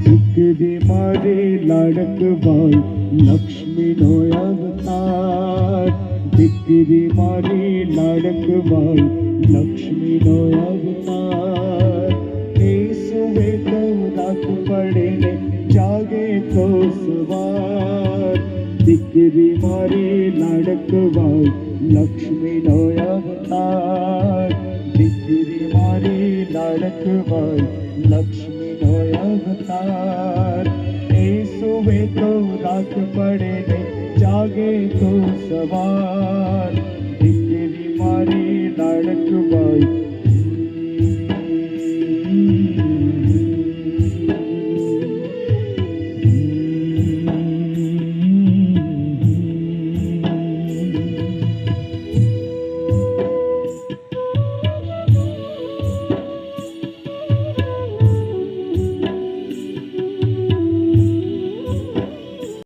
દીકરી મારી લાડકવાઈ લક્ષ્મીનો અવતાર, દીકરી મારી લાડકવાઈ લક્ષ્મીનો અવતાર. એ સુવે તો રાત પડે ને જાગે તો સવાર, દીકરી મારી લાડકવાઈ લક્ષ્મીનો અવતાર, દીકરી મારી લાડકવાઈ લક્ષ્મીનો અવતાર. એ સુવે તો રાત પડે ને જાગે તો સવાર,